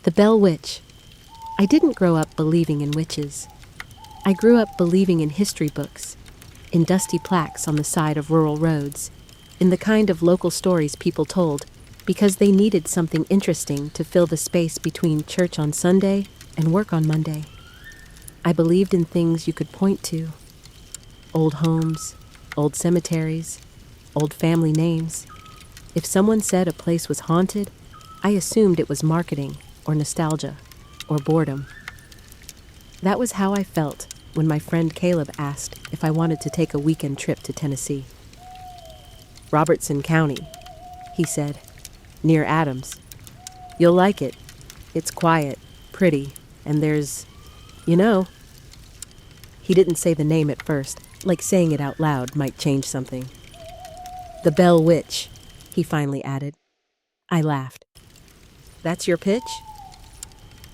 The Bell Witch. I didn't grow up believing in witches. I grew up believing in history books, in dusty plaques on the side of rural roads, in the kind of local stories people told because they needed something interesting to fill the space between church on Sunday and work on Monday. I believed in things you could point to. Old homes, old cemeteries, old family names. If someone said a place was haunted, I assumed it was marketing or nostalgia or boredom. That was how I felt when my friend Caleb asked if I wanted to take a weekend trip to Tennessee. Robertson County, he said, near Adams. You'll like it. It's quiet, pretty, and there's, you know. He didn't say the name at first, like saying it out loud might change something. The Bell Witch, he finally added. I laughed. That's your pitch?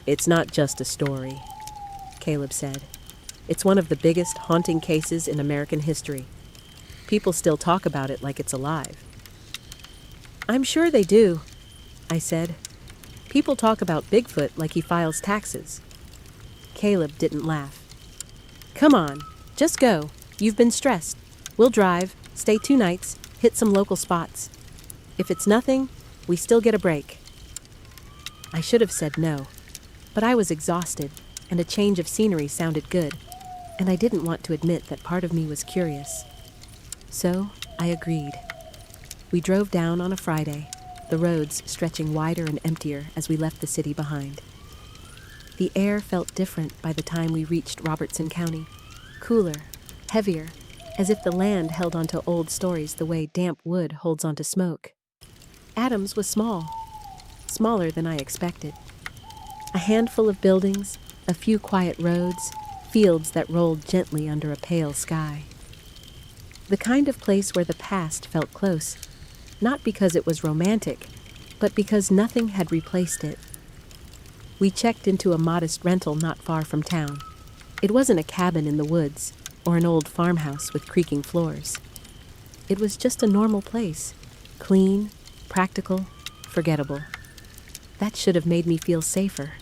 It's not just a story, Caleb said. It's one of the biggest haunting cases in American history. People still talk about it like it's alive. I'm sure they do, I said. People talk about Bigfoot like he files taxes. Caleb didn't laugh. Come on, just go. You've been stressed. We'll drive, stay 2 nights, hit some local spots. If it's nothing, we still get a break. I should have said no, but I was exhausted, and a change of scenery sounded good, and I didn't want to admit that part of me was curious. So I agreed. We drove down on a Friday, the roads stretching wider and emptier as we left the city behind. The air felt different by the time we reached Robertson County, cooler, heavier, as if the land held onto old stories the way damp wood holds onto smoke. Adams was small, smaller than I expected. A handful of buildings, a few quiet roads, fields that rolled gently under a pale sky. The kind of place where the past felt close, not because it was romantic, but because nothing had replaced it. We checked into a modest rental not far from town. It wasn't a cabin in the woods or an old farmhouse with creaking floors. It was just a normal place, clean, practical, forgettable. That should have made me feel safer.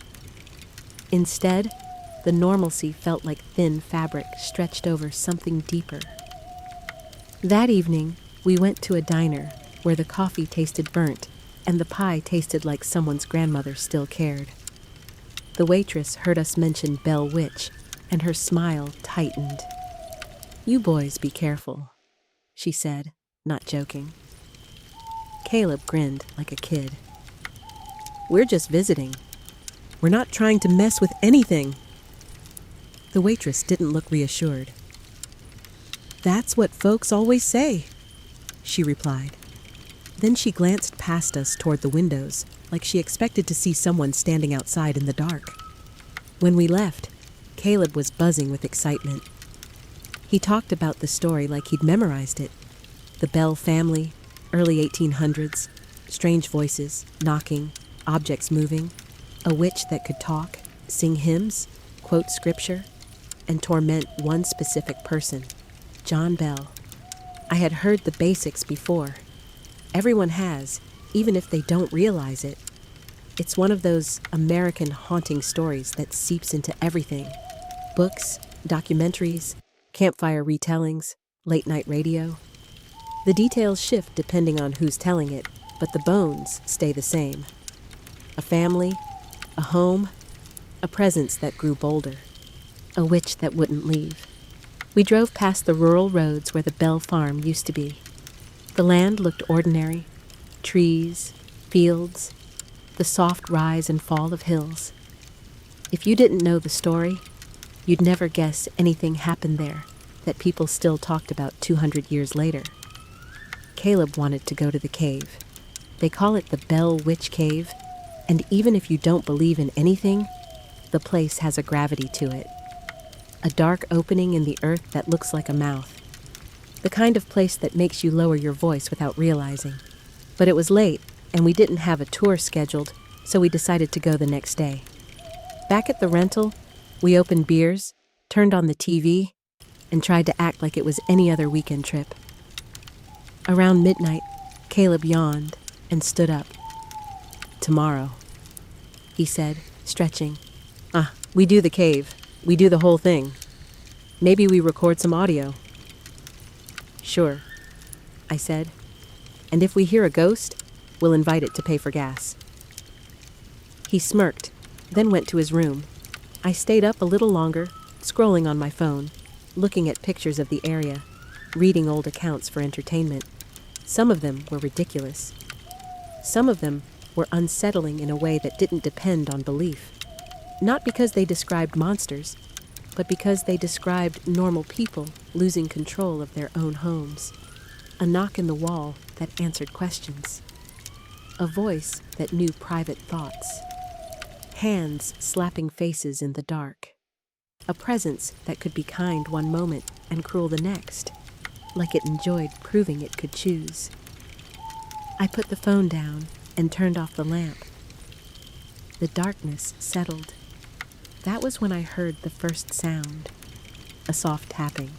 Instead, the normalcy felt like thin fabric stretched over something deeper. That evening, we went to a diner where the coffee tasted burnt and the pie tasted like someone's grandmother still cared. The waitress heard us mention Bell Witch, and her smile tightened. You boys be careful, she said, not joking. Caleb grinned like a kid. We're just visiting. We're not trying to mess with anything. The waitress didn't look reassured. That's what folks always say, she replied. Then she glanced past us toward the windows, like she expected to see someone standing outside in the dark. When we left, Caleb was buzzing with excitement. He talked about the story like he'd memorized it. The Bell family, early 1800s, strange voices, knocking, objects moving, a witch that could talk, sing hymns, quote scripture, and torment one specific person, John Bell. I had heard the basics before. Everyone has, even if they don't realize it. It's one of those American haunting stories that seeps into everything. Books, documentaries, campfire retellings, late-night radio. The details shift depending on who's telling it, but the bones stay the same. A family, a home, a presence that grew bolder, a witch that wouldn't leave. We drove past the rural roads where the Bell farm used to be. The land looked ordinary, trees, fields, the soft rise and fall of hills. If you didn't know the story, you'd never guess anything happened there that people still talked about 200 years later. Caleb wanted to go to the cave. They call it the Bell Witch Cave, and even if you don't believe in anything, the place has a gravity to it. A dark opening in the earth that looks like a mouth. The kind of place that makes you lower your voice without realizing. But it was late, and we didn't have a tour scheduled, so we decided to go the next day. Back at the rental, we opened beers, turned on the TV, and tried to act like it was any other weekend trip. Around midnight, Caleb yawned and stood up. Tomorrow. he said, stretching. We do the cave. We do the whole thing. Maybe we record some audio. Sure, I said. And if we hear a ghost, we'll invite it to pay for gas. He smirked, then went to his room. I stayed up a little longer, scrolling on my phone, looking at pictures of the area, reading old accounts for entertainment. Some of them were ridiculous. Some of them were unsettling in a way that didn't depend on belief. Not because they described monsters, but because they described normal people losing control of their own homes. A knock in the wall that answered questions. A voice that knew private thoughts. Hands slapping faces in the dark. A presence that could be kind one moment and cruel the next, like it enjoyed proving it could choose. I put the phone down and turned off the lamp. The darkness settled. That was when I heard the first sound. A soft tapping.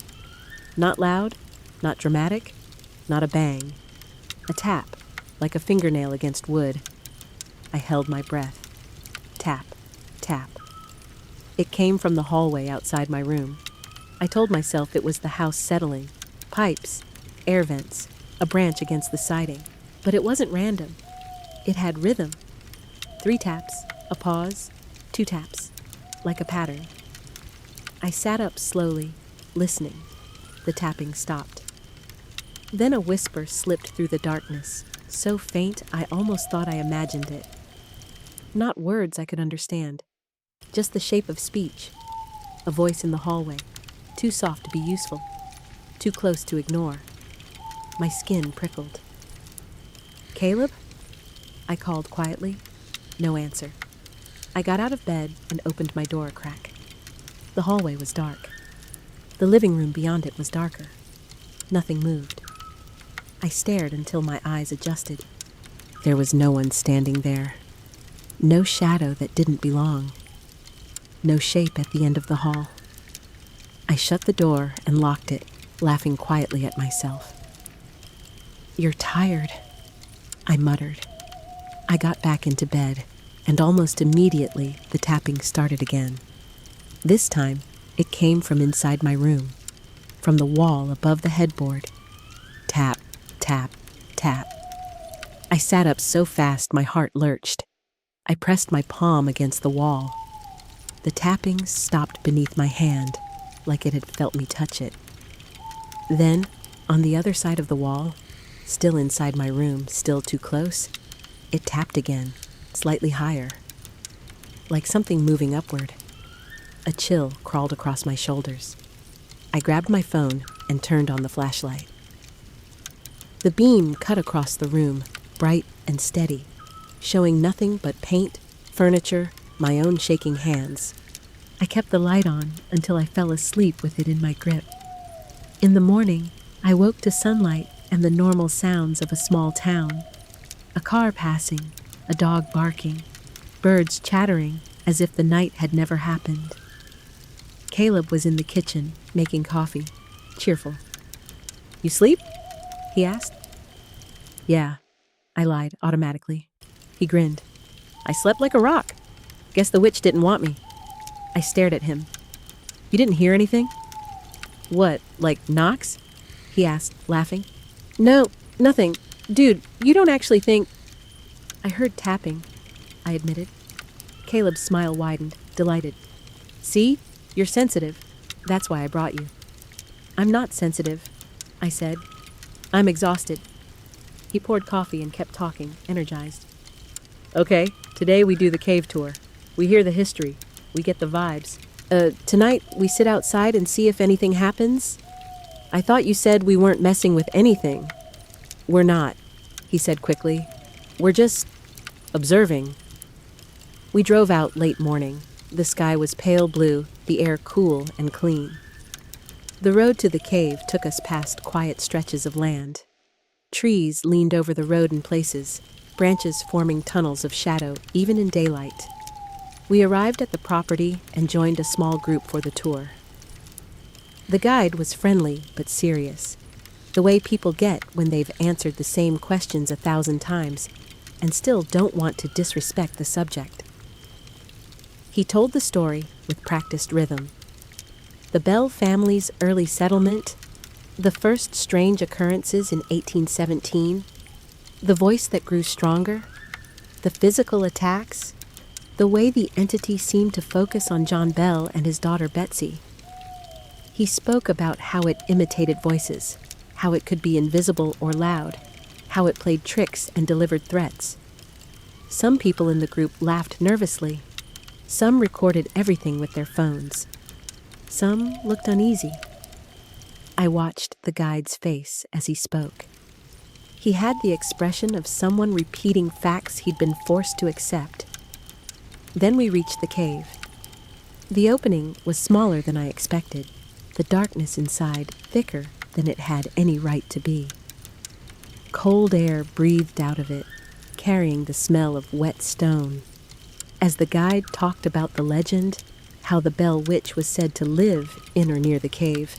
Not loud, not dramatic, not a bang. A tap, like a fingernail against wood. I held my breath. Tap, tap. It came from the hallway outside my room. I told myself it was the house settling. Pipes, air vents, a branch against the siding. But it wasn't random. It had rhythm. 3 taps, a pause, 2 taps, like a pattern. I sat up slowly, listening. The tapping stopped. Then a whisper slipped through the darkness, so faint I almost thought I imagined it. Not words I could understand, just the shape of speech. A voice in the hallway, too soft to be useful, too close to ignore. My skin prickled. "Caleb?" I called quietly. No answer. I got out of bed and opened my door a crack. The hallway was dark. The living room beyond it was darker. Nothing moved. I stared until my eyes adjusted. There was no one standing there. No shadow that didn't belong. No shape at the end of the hall. I shut the door and locked it, laughing quietly at myself. "You're tired," I muttered. I got back into bed, and almost immediately the tapping started again. This time, it came from inside my room, from the wall above the headboard. Tap, tap, tap. I sat up so fast my heart lurched. I pressed my palm against the wall. The tapping stopped beneath my hand, like it had felt me touch it. Then, on the other side of the wall, still inside my room, still too close, it tapped again, slightly higher, like something moving upward. A chill crawled across my shoulders. I grabbed my phone and turned on the flashlight. The beam cut across the room, bright and steady, showing nothing but paint, furniture, my own shaking hands. I kept the light on until I fell asleep with it in my grip. In the morning, I woke to sunlight and the normal sounds of a small town. A car passing, a dog barking, birds chattering as if the night had never happened. Caleb was in the kitchen, making coffee, cheerful. "You sleep?" he asked. "Yeah," I lied automatically. He grinned. "I slept like a rock. Guess the witch didn't want me." I stared at him. "You didn't hear anything?" "What, like knocks?" he asked, laughing. "No, nothing. Dude, you don't actually think—" "I heard tapping," I admitted. Caleb's smile widened, delighted. "See? You're sensitive. That's why I brought you." "I'm not sensitive," I said. "I'm exhausted." He poured coffee and kept talking, energized. "Okay, today we do the cave tour. We hear the history. We get the vibes. Tonight we sit outside and see if anything happens. I thought you said we weren't messing with anything." "We're not," he said quickly. "We're just observing." We drove out late morning. The sky was pale blue, the air cool and clean. The road to the cave took us past quiet stretches of land. Trees leaned over the road in places, branches forming tunnels of shadow even in daylight. We arrived at the property and joined a small group for the tour. The guide was friendly but serious, the way people get when they've answered the same questions 1,000 times and still don't want to disrespect the subject. He told the story with practiced rhythm. The Bell family's early settlement, the first strange occurrences in 1817, the voice that grew stronger, the physical attacks, the way the entity seemed to focus on John Bell and his daughter Betsy. He spoke about how it imitated voices, how it could be invisible or loud, how it played tricks and delivered threats. Some people in the group laughed nervously. Some recorded everything with their phones. Some looked uneasy. I watched the guide's face as he spoke. He had the expression of someone repeating facts he'd been forced to accept. Then we reached the cave. The opening was smaller than I expected, the darkness inside thicker than it had any right to be. Cold air breathed out of it, carrying the smell of wet stone. As the guide talked about the legend, how the Bell Witch was said to live in or near the cave,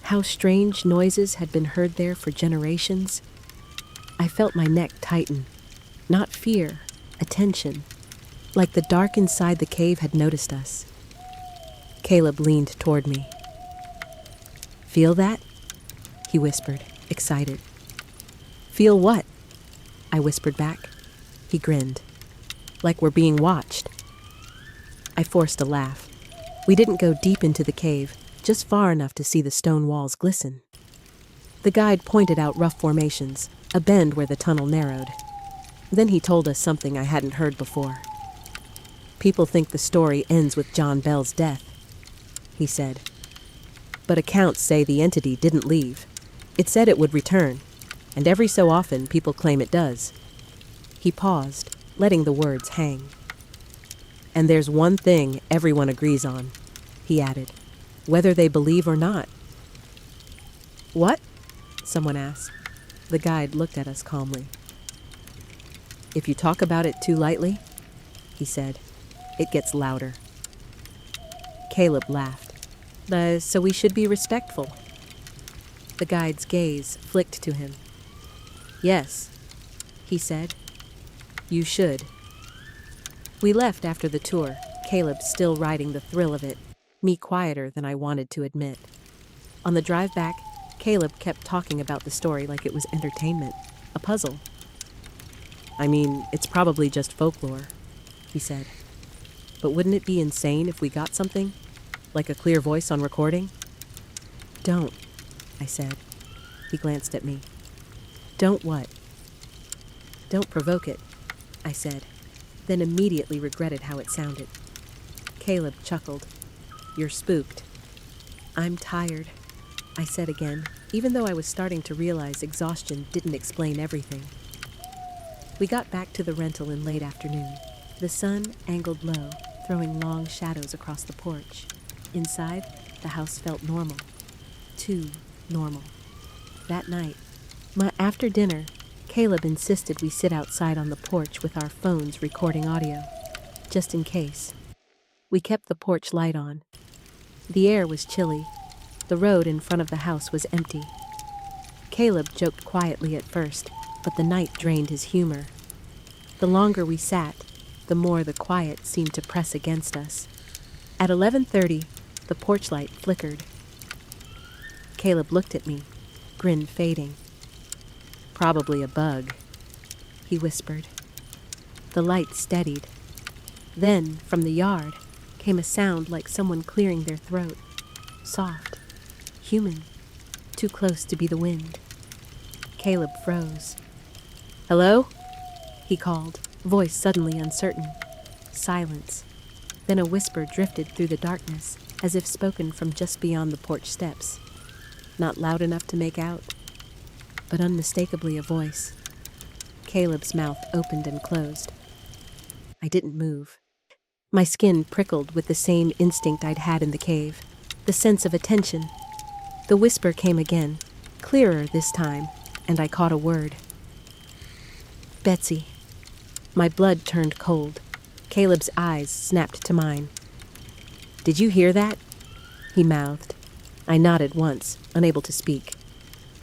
how strange noises had been heard there for generations, I felt my neck tighten. Not fear, attention, like the dark inside the cave had noticed us. Caleb leaned toward me. "Feel that?" he whispered, excited. "Feel what?" I whispered back. He grinned. "Like we're being watched." I forced a laugh. We didn't go deep into the cave, just far enough to see the stone walls glisten. The guide pointed out rough formations, a bend where the tunnel narrowed. Then he told us something I hadn't heard before. "People think the story ends with John Bell's death," he said. "But accounts say the entity didn't leave. It said it would return, and every so often people claim it does." He paused, letting the words hang. "And there's one thing everyone agrees on," he added, "whether they believe or not." "What?" someone asked. The guide looked at us calmly. "If you talk about it too lightly," he said, "it gets louder." Caleb laughed. So we should be respectful." The guide's gaze flicked to him. "Yes," he said, "you should." We left after the tour, Caleb still riding the thrill of it, me quieter than I wanted to admit. On the drive back, Caleb kept talking about the story like it was entertainment, a puzzle. "I mean, it's probably just folklore," he said. "But wouldn't it be insane if we got something? Like a clear voice on recording?" "Don't," I said. He glanced at me. "Don't what?" "Don't provoke it," I said, then immediately regretted how it sounded. Caleb chuckled. "You're spooked." "I'm tired," I said again, even though I was starting to realize exhaustion didn't explain everything. We got back to the rental in late afternoon. The sun angled low, throwing long shadows across the porch. Inside, the house felt normal. Too normal. That night, after dinner, Caleb insisted we sit outside on the porch with our phones recording audio, just in case. We kept the porch light on. The air was chilly. The road in front of the house was empty. Caleb joked quietly at first, but the night drained his humor. The longer we sat, the more the quiet seemed to press against us. At 11:30, the porch light flickered. Caleb looked at me, grin fading. "Probably a bug," he whispered. The light steadied. Then, from the yard, came a sound like someone clearing their throat. Soft, human, too close to be the wind. Caleb froze. "Hello?" he called, voice suddenly uncertain. Silence. Then a whisper drifted through the darkness, as if spoken from just beyond the porch steps. Not loud enough to make out, but unmistakably a voice. Caleb's mouth opened and closed. I didn't move. My skin prickled with the same instinct I'd had in the cave, the sense of attention. The whisper came again, clearer this time, and I caught a word. "Betsy." My blood turned cold. Caleb's eyes snapped to mine. "Did you hear that?" he mouthed. I nodded once, unable to speak.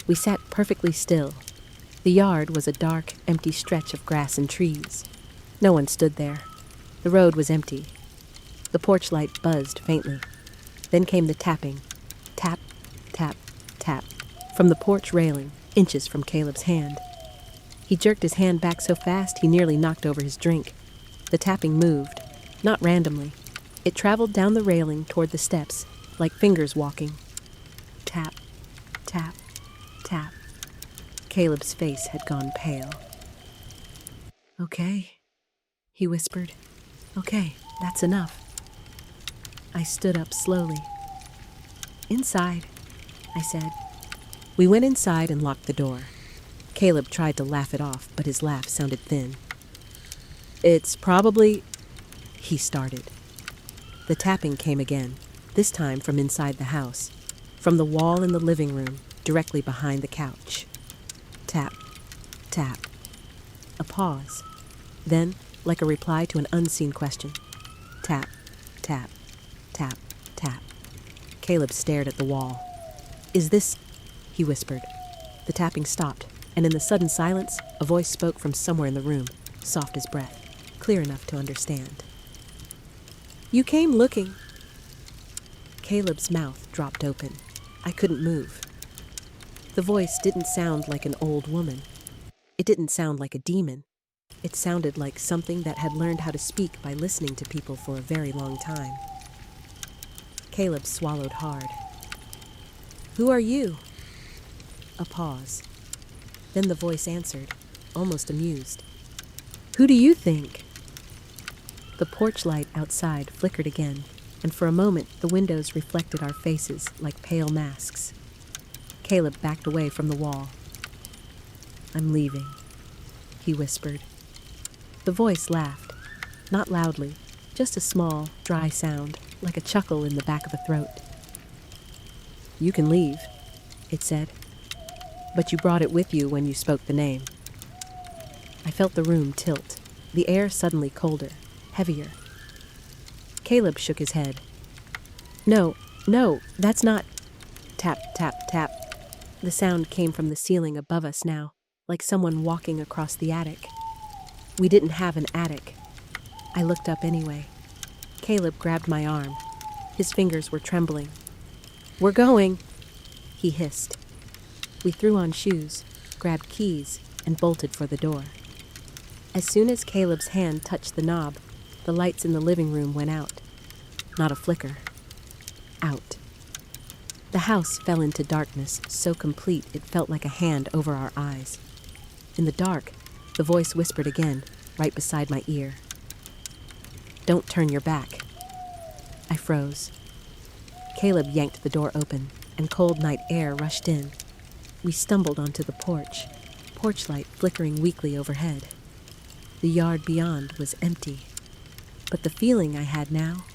We sat perfectly still. The yard was a dark, empty stretch of grass and trees. No one stood there. The road was empty. The porch light buzzed faintly. Then came the tapping. Tap, tap, tap. From the porch railing, inches from Caleb's hand. He jerked his hand back so fast he nearly knocked over his drink. The tapping moved, not randomly. It traveled down the railing toward the steps, like fingers walking. Tap, tap, tap. Caleb's face had gone pale. "Okay," he whispered. "Okay, that's enough." I stood up slowly. "Inside," I said. We went inside and locked the door. Caleb tried to laugh it off, but his laugh sounded thin. "It's probably—" he started. The tapping came again, this time from inside the house, from the wall in the living room, directly behind the couch. Tap, tap. A pause. Then, like a reply to an unseen question, tap, tap, tap, tap. Caleb stared at the wall. "Is this—" he whispered. The tapping stopped, and in the sudden silence, a voice spoke from somewhere in the room, soft as breath, clear enough to understand. "You came looking." Caleb's mouth dropped open. I couldn't move. The voice didn't sound like an old woman. It didn't sound like a demon. It sounded like something that had learned how to speak by listening to people for a very long time. Caleb swallowed hard. "Who are you?" A pause. Then the voice answered, almost amused. "Who do you think?" The porch light outside flickered again, and for a moment the windows reflected our faces like pale masks. Caleb backed away from the wall. "I'm leaving," he whispered. The voice laughed, not loudly, just a small, dry sound, like a chuckle in the back of the throat. "You can leave," it said, "but you brought it with you when you spoke the name." I felt the room tilt, the air suddenly colder, heavier. Caleb shook his head. No, that's not—" Tap, tap, tap. The sound came from the ceiling above us now, like someone walking across the attic. We didn't have an attic. I looked up anyway. Caleb grabbed my arm. His fingers were trembling. "We're going," he hissed. We threw on shoes, grabbed keys, and bolted for the door. As soon as Caleb's hand touched the knob, the lights in the living room went out. Not a flicker. Out. The house fell into darkness so complete it felt like a hand over our eyes. In the dark, the voice whispered again, right beside my ear. "Don't turn your back." I froze. Caleb yanked the door open, and cold night air rushed in. We stumbled onto the porch light flickering weakly overhead. The yard beyond was empty. But the feeling I had now,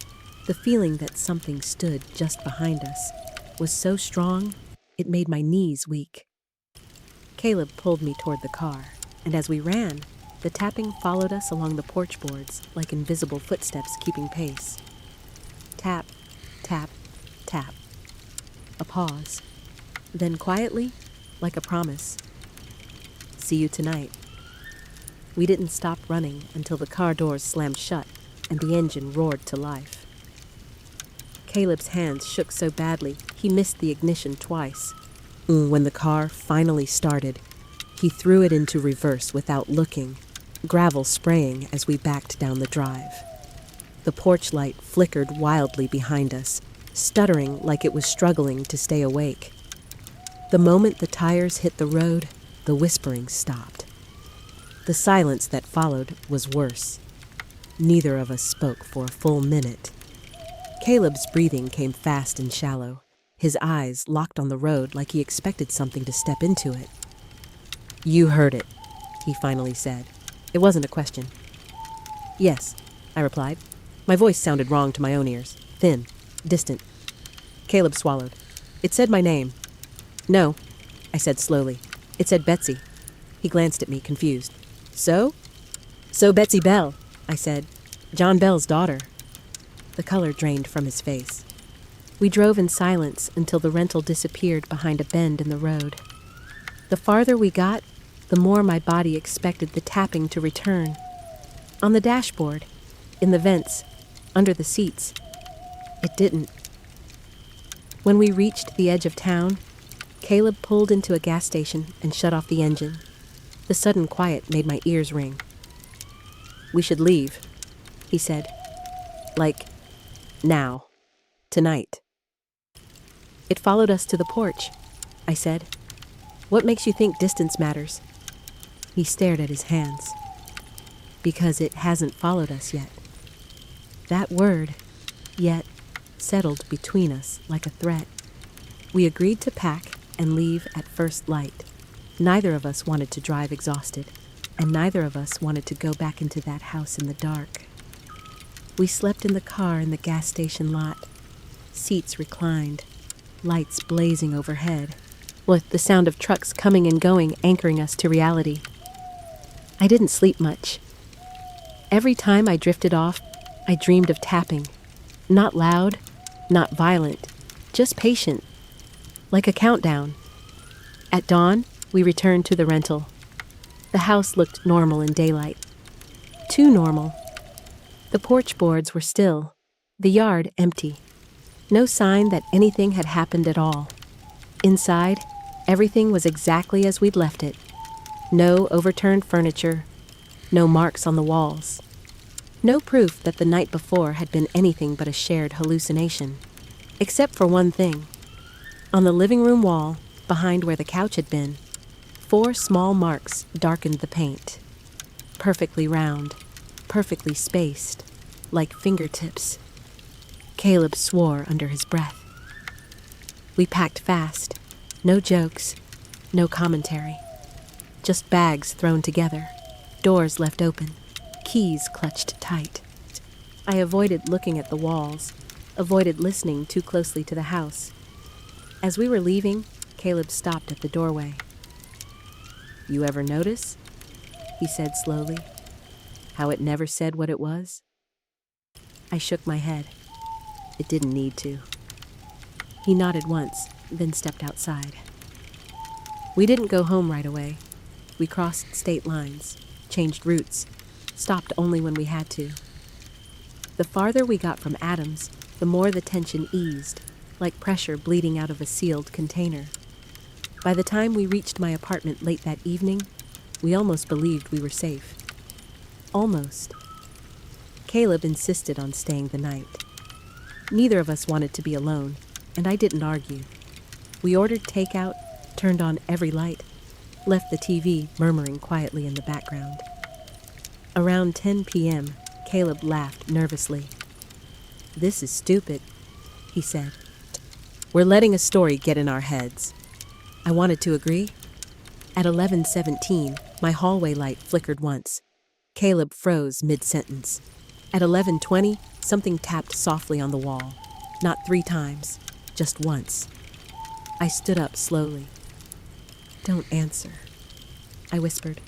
the feeling that something stood just behind us, was so strong it made my knees weak. Caleb pulled me toward the car, and as we ran, the tapping followed us along the porch boards like invisible footsteps keeping pace. Tap, tap, tap. A pause. Then quietly, like a promise, "See you tonight." We didn't stop running until the car doors slammed shut and the engine roared to life. Caleb's hands shook so badly he missed the ignition twice. When the car finally started, he threw it into reverse without looking, gravel spraying as we backed down the drive. The porch light flickered wildly behind us, stuttering like it was struggling to stay awake. The moment the tires hit the road, the whispering stopped. The silence that followed was worse. Neither of us spoke for a full minute. Caleb's breathing came fast and shallow, his eyes locked on the road like he expected something to step into it. "You heard it," he finally said. It wasn't a question. "Yes," I replied. My voice sounded wrong to my own ears, thin, distant. Caleb swallowed. "It said my name." "No," I said slowly. "It said Betsy." He glanced at me, confused. "So?" "So Betsy Bell," I said. "John Bell's daughter." The color drained from his face. We drove in silence until the rental disappeared behind a bend in the road. The farther we got, the more my body expected the tapping to return. On the dashboard, in the vents, under the seats. It didn't. When we reached the edge of town, Caleb pulled into a gas station and shut off the engine. The sudden quiet made my ears ring. "We should leave," he said. "Like, now. Tonight." "It followed us to the porch," I said. "What makes you think distance matters?" He stared at his hands. "Because it hasn't followed us yet." That word, "yet," settled between us like a threat. We agreed to pack and leave at first light. Neither of us wanted to drive exhausted, and neither of us wanted to go back into that house in the dark. We slept in the car in the gas station lot, seats reclined, lights blazing overhead, with the sound of trucks coming and going anchoring us to reality. I didn't sleep much. Every time I drifted off, I dreamed of tapping. Not loud, not violent, just patient, like a countdown. At dawn, we returned to the rental. The house looked normal in daylight. Too normal. The porch boards were still, the yard empty. No sign that anything had happened at all. Inside, everything was exactly as we'd left it. No overturned furniture, no marks on the walls. No proof that the night before had been anything but a shared hallucination. Except for one thing. On the living room wall, behind where the couch had been, 4 small marks darkened the paint. Perfectly round, perfectly spaced, like fingertips. Caleb swore under his breath. We packed fast. No jokes, no commentary. Just bags thrown together, doors left open, keys clutched tight. I avoided looking at the walls, avoided listening too closely to the house. As we were leaving, Caleb stopped at the doorway. "You ever notice?" he said slowly. "How it never said what it was?" I shook my head. It didn't need to. He nodded once, then stepped outside. We didn't go home right away. We crossed state lines, changed routes, stopped only when we had to. The farther we got from Adams, the more the tension eased, like pressure bleeding out of a sealed container. By the time we reached my apartment late that evening, we almost believed we were safe. Almost. Caleb insisted on staying the night. Neither of us wanted to be alone, and I didn't argue. We ordered takeout, turned on every light, left the TV murmuring quietly in the background. Around 10 p.m., Caleb laughed nervously. "This is stupid," he said. "We're letting a story get in our heads." I wanted to agree. At 11:17, my hallway light flickered once. Caleb froze mid-sentence. At 11:20, something tapped softly on the wall. Not 3 times, just once. I stood up slowly. "Don't answer," I whispered.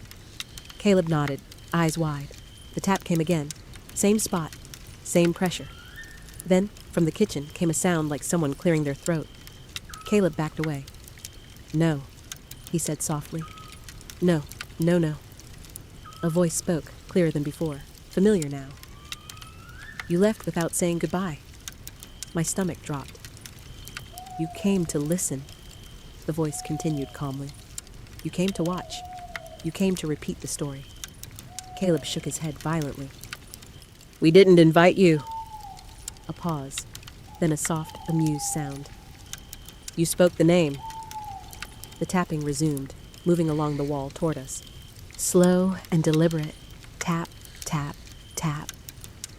Caleb nodded, eyes wide. The tap came again. Same spot, same pressure. Then, from the kitchen, came a sound like someone clearing their throat. Caleb backed away. "No," he said softly. "No, no, no." A voice spoke, clearer than before, familiar now. "You left without saying goodbye." My stomach dropped. "You came to listen," the voice continued calmly. "You came to watch. You came to repeat the story." Caleb shook his head violently. "We didn't invite you." A pause, then a soft, amused sound. "You spoke the name." The tapping resumed, moving along the wall toward us. Slow and deliberate. Tap, tap, tap.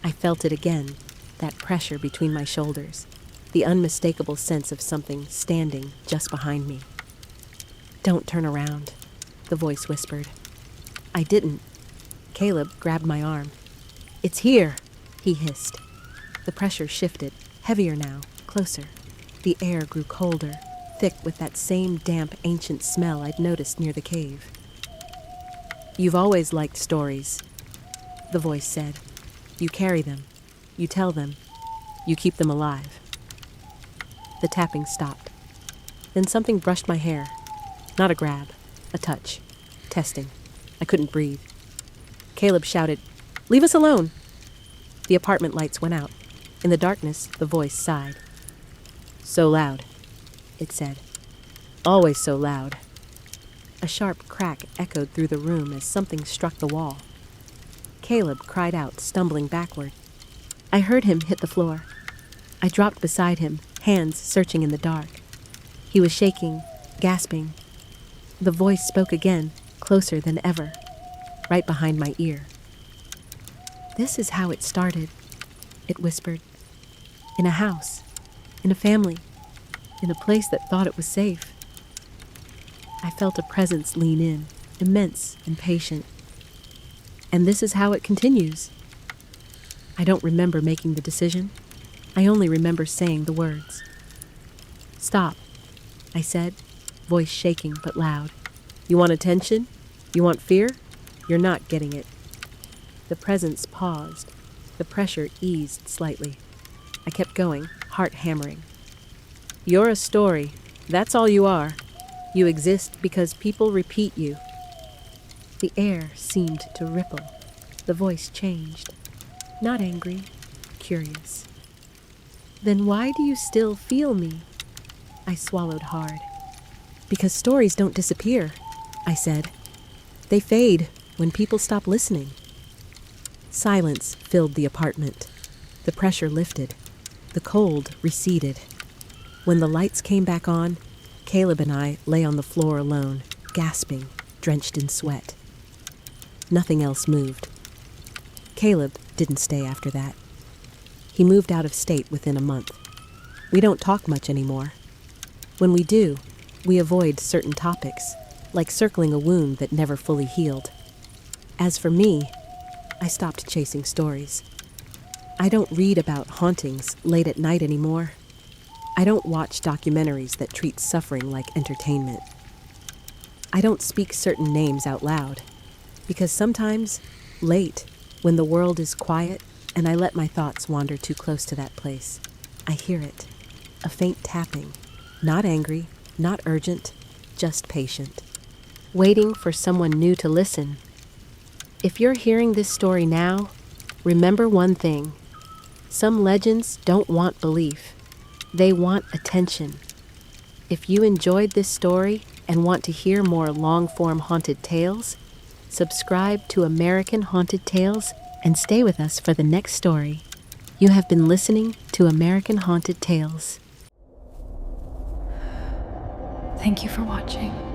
I felt it again, that pressure between my shoulders, the unmistakable sense of something standing just behind me. "Don't turn around," the voice whispered. I didn't. Caleb grabbed my arm. "It's here," he hissed. The pressure shifted, heavier now, closer. The air grew colder, thick with that same damp, ancient smell I'd noticed near the cave. "You've always liked stories," the voice said. "You carry them, you tell them, you keep them alive." The tapping stopped. Then something brushed my hair. Not a grab, a touch. Testing. I couldn't breathe. Caleb shouted, "Leave us alone!" The apartment lights went out. In the darkness, the voice sighed. So loud, it said. Always so loud. A sharp crack echoed through the room as something struck the wall. Caleb cried out, stumbling backward. I heard him hit the floor. I dropped beside him, hands searching in the dark. He was shaking, gasping. The voice spoke again, closer than ever, right behind my ear. This is how it started, it whispered. In a house, in a family, in a place that thought it was safe. I felt a presence lean in, immense and patient. And this is how it continues. I don't remember making the decision. I only remember saying the words. Stop, I said, voice shaking but loud. You want attention? You want fear? You're not getting it. The presence paused. The pressure eased slightly. I kept going, heart hammering. You're a story. That's all you are. You exist because people repeat you. The air seemed to ripple. The voice changed. Not angry, curious. Then why do you still feel me? I swallowed hard. Because stories don't disappear, I said. They fade when people stop listening. Silence filled the apartment. The pressure lifted. The cold receded. When the lights came back on, Caleb and I lay on the floor alone, gasping, drenched in sweat. Nothing else moved. Caleb didn't stay after that. He moved out of state within a month. We don't talk much anymore. When we do, we avoid certain topics, like circling a wound that never fully healed. As for me, I stopped chasing stories. I don't read about hauntings late at night anymore. I don't watch documentaries that treat suffering like entertainment. I don't speak certain names out loud, because sometimes, late, when the world is quiet and I let my thoughts wander too close to that place, I hear it, a faint tapping, not angry, not urgent, just patient, waiting for someone new to listen. If you're hearing this story now, remember one thing. Some legends don't want belief. They want attention. If you enjoyed this story and want to hear more long-form haunted tales, subscribe to American Haunted Tales and stay with us for the next story. You have been listening to American Haunted Tales. Thank you for watching.